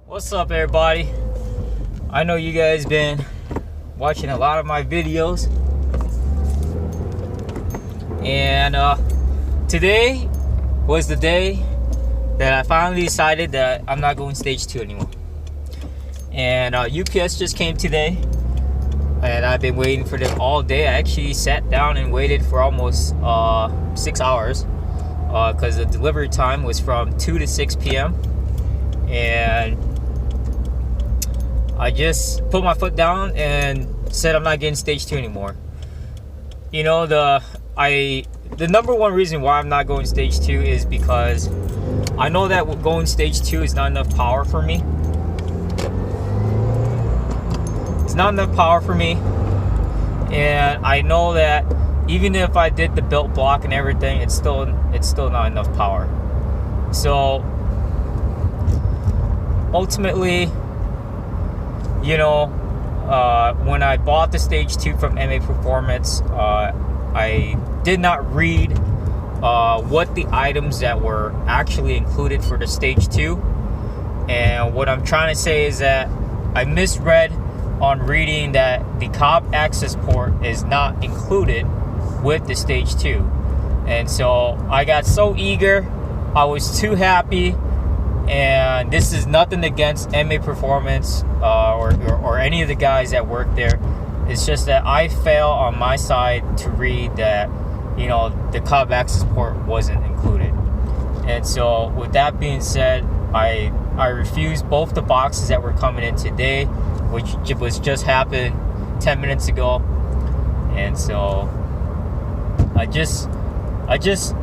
What's up, everybody? I know you guys been watching a lot of my videos, and today was the day that I finally decided that I'm not going stage 2 anymore. And UPS just came today, and I've been waiting for them all day. I actually sat down and waited for almost 6 hours because the delivery time was from 2 to 6 p.m. and I just put my foot down and said I'm not getting stage 2 anymore. You know, the number one reason why I'm not going stage 2 is because I know that going stage 2 is not enough power for me. It's not enough power for me, and I know that even if I did the belt block and everything, it's still not enough power. So ultimately, you know, when I bought the stage 2 from MAPerformance, I did not read what the items that were actually included for the stage 2. And what I'm trying to say is that I misread on reading that the cob access port is not included with the stage 2. And so I got so eager, I was too happy. And this is nothing against MAPerformance or any of the guys that work there. It's just that I fail on my side to read that, you know, the cob access port wasn't included. And so with that being said, I refused both the boxes that were coming in today, which was just happened 10 minutes ago. And so I just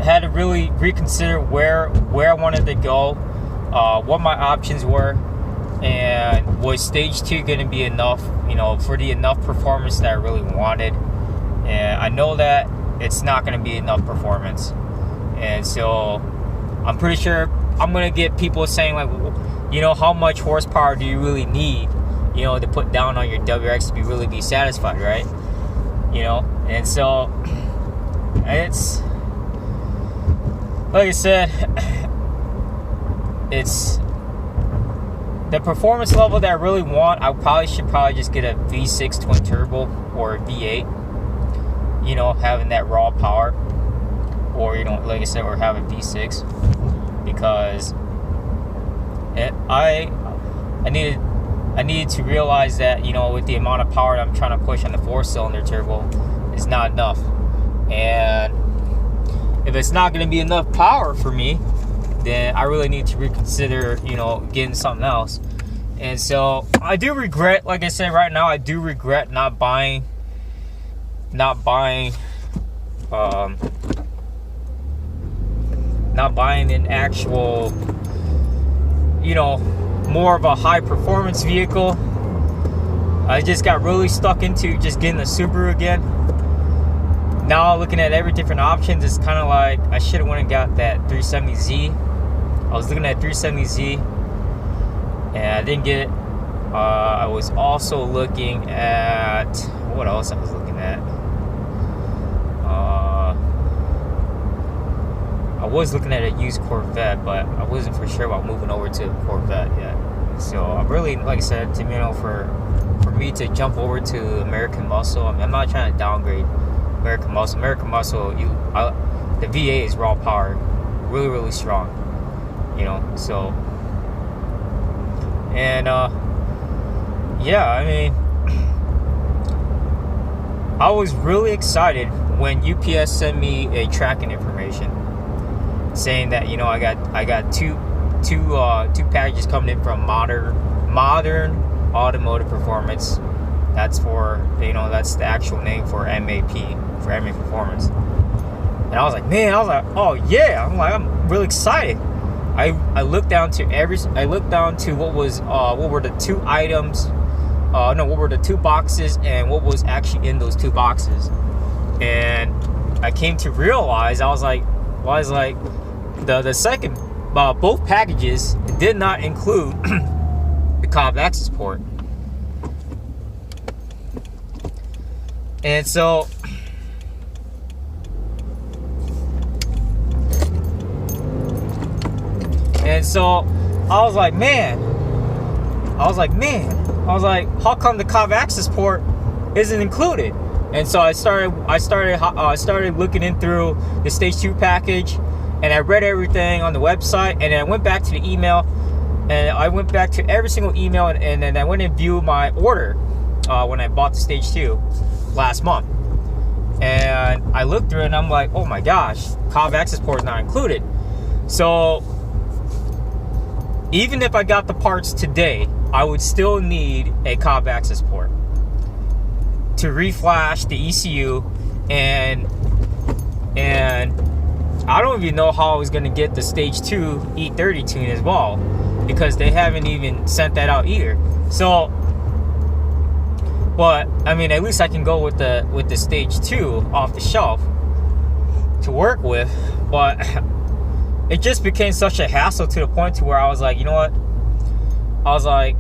had to really reconsider where I wanted to go, what my options were, and was stage 2 going to be enough, you know, for the enough performance that I really wanted. And I know that it's not going to be enough performance. And so I'm pretty sure I'm going to get people saying, like, you know, how much horsepower do you really need, you know, to put down on your WRX to really be satisfied, right? You know, and so it's, like I said, it's the performance level that I really want. I should just get a V6 twin turbo or a V8, you know, having that raw power, or, you know, like I said, or have a V6, because I needed to realize that, you know, with the amount of power that I'm trying to push on the 4-cylinder turbo is not enough. And if it's not going to be enough power for me, then I really need to reconsider, you know, getting something else. And so I do regret, like I said, right now I do regret not buying an actual, you know, more of a high performance vehicle. I just got really stuck into just getting the Subaru again. Now looking at every different options, it's kind of like I should have went and got that 370Z. I was looking at 370Z and I didn't get it. I was also looking at, what else I was looking at? I was looking at a used Corvette, but I wasn't for sure about moving over to a Corvette yet. So I'm really, like I said, you know, for me to jump over to American Muscle, I mean, I'm not trying to downgrade American Muscle. American Muscle, the V8 is raw power, really, really strong, you know. So, and yeah, I mean, I was really excited when UPS sent me a tracking information saying that, you know, I got two packages coming in from Modern Automotive Performance. That's for, you know, that's the actual name for MAPerformance. And I was like, man, oh yeah, I'm really excited. I looked down to what were the 2 items, what were the 2 boxes and what was actually in those 2 boxes. And I came to realize, I was like, the second, both packages did not include the cob access port. And so I was like, man, I was like, man, how come the COV access port isn't included? And so I started looking in through the stage 2 package, and I read everything on the website, and then I went back to the email, and I went back to every single email, and then I went and viewed my order when I bought the stage 2 last month. And I looked through it, and I'm like, oh my gosh, COV access port is not included. So even if I got the parts today, I would still need a COV access port to reflash the ECU, and I don't even know how I was going to get the stage 2 E30 tune as well, because they haven't even sent that out either. So, but I mean, at least I can go with the stage 2 off the shelf to work with. But it just became such a hassle to the point to where I was like, you know what? I was like,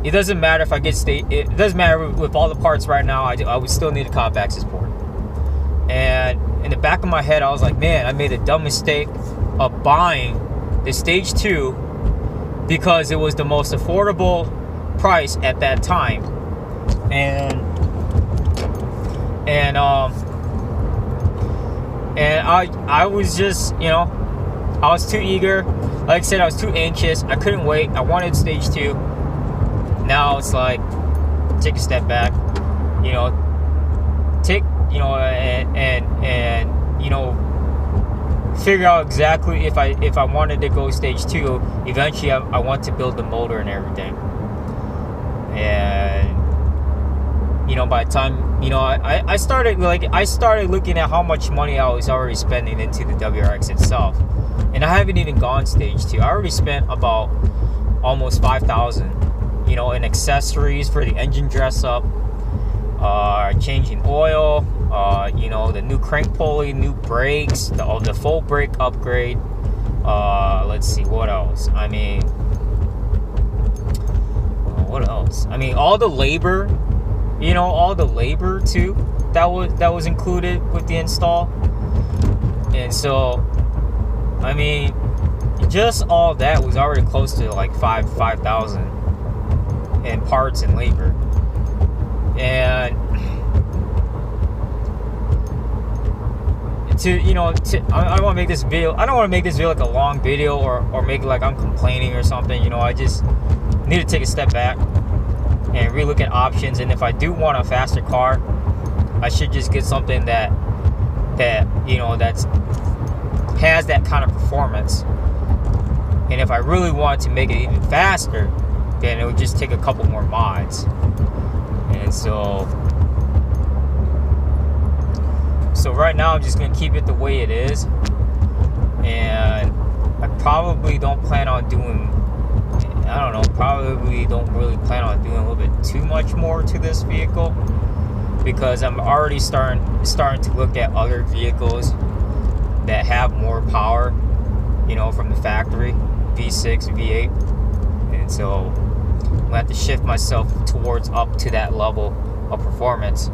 it doesn't matter if I get it doesn't matter with all the parts right now. I would still need a COV access port. And in the back of my head, I was like, man, I made a dumb mistake of buying the stage 2 because it was the most affordable price at that time. And I was just, you know, I was too eager. Like I said, I was too anxious. I couldn't wait. I wanted stage 2. Now it's like, take a step back, you know, and you know, figure out exactly if I wanted to go stage 2. Eventually, I want to build the motor and everything. And you know, by the time, you know, I started looking at how much money I was already spending into the WRX itself, and I haven't even gone stage 2. I already spent about almost $5,000, you know, in accessories for the engine dress up, changing oil, you know, the new crank pulley, new brakes, the full brake upgrade. Let's see, what else? I mean, what else? I mean, all the labor, you know, all the labor too that was included with the install. And so, I mean, just all that was already close to like $5,000 in parts and labor. And I want to make this video. I don't want to make this video like a long video or make it like I'm complaining or something. You know, I just need to take a step back and relook at options. And if I do want a faster car, I should just get something that you know, has that kind of performance. And if I really want to make it even faster, then it would just take a couple more mods. And so right now I'm just gonna keep it the way it is, and I probably don't plan on doing, I don't know, probably don't really plan on doing a little bit too much more to this vehicle, because I'm already starting to look at other vehicles that have more power, you know, from the factory, V6, V8, and so I'm gonna have to shift myself towards up to that level of performance.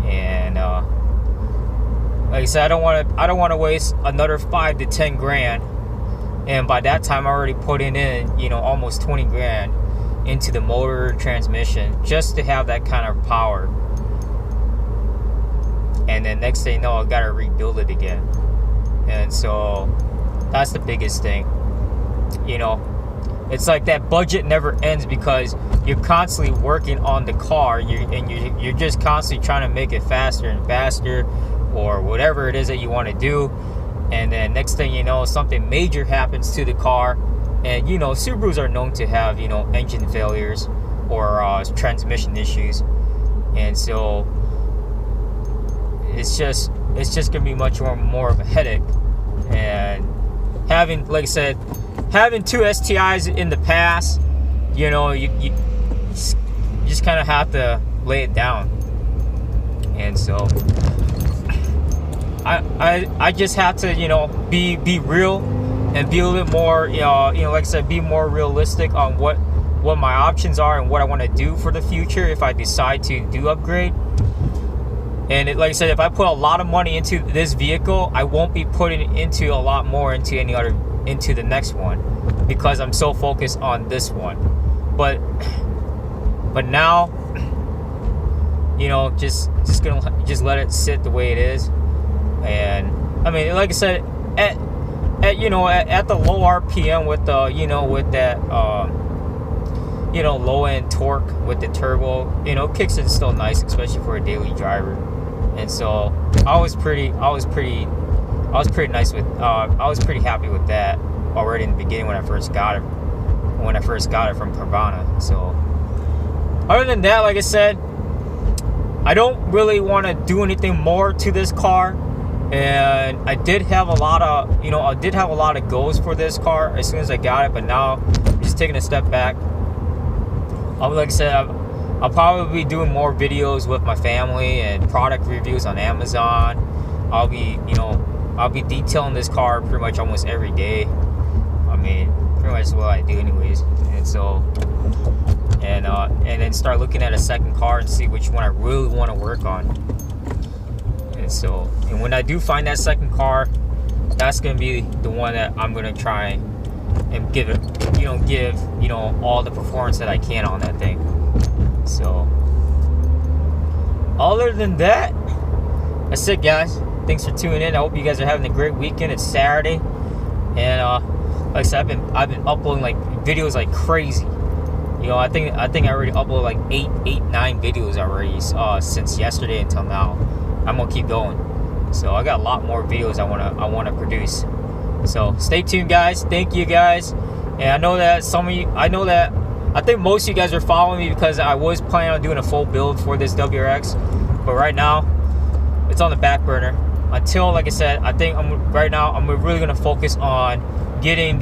And like I said, I don't want to waste another 5 to 10 grand, and by that time I already put in, you know, almost 20 grand into the motor, transmission, just to have that kind of power. And then next thing you know, I gotta rebuild it again. And so that's the biggest thing. You know, it's like that budget never ends, because you're constantly working on the car, you're just constantly trying to make it faster and faster, or whatever it is that you want to do. And then next thing you know, something major happens to the car. And you know, Subarus are known to have, you know, engine failures or transmission issues. And so it's just gonna be much more of a headache. And having, like I said, having 2 STIs in the past, you know, you just kind of have to lay it down. And so I just have to, you know, be real and be a little bit more, you know, like I said, be more realistic on what my options are and what I want to do for the future if I decide to do upgrade. And like I said, if I put a lot of money into this vehicle, I won't be putting into a lot more into any other into the next one because I'm so focused on this one. But now, you know, just let it sit the way it is. And I mean, like I said, at the low RPM with the, you know, with that you know, low end torque with the turbo, you know, kicks in still nice, especially for a daily driver. And so I was pretty nice with I was pretty happy with that already in the beginning when I first got it from Carvana. So other than that, like I said, I don't really want to do anything more to this car. And I did have a lot of goals for this car as soon as I got it, but now I'm just taking a step back. Like I said, I'll probably be doing more videos with my family and product reviews on Amazon. I'll be detailing this car pretty much almost every day. I mean, pretty much what I do anyways. And so, and then start looking at a second car and see which one I really want to work on. And so, and when I do find that second car, that's gonna be the one that I'm gonna try and give all the performance that I can on that thing. So, other than that, that's it, guys. Thanks for tuning in. I hope you guys are having a great weekend. It's Saturday, and like I said, I've been uploading like videos like crazy. You know, I think I already uploaded like 9 videos already since yesterday until now. I'm gonna keep going. So I got a lot more videos I wanna produce. So stay tuned, guys. Thank you, guys. And I know that I think most of you guys are following me because I was planning on doing a full build for this WRX, but right now it's on the back burner. Until, like I said, I think I'm really gonna focus on getting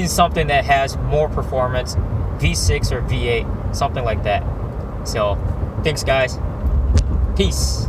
something that has more performance, V6 or V8, something like that. So thanks, guys. Peace.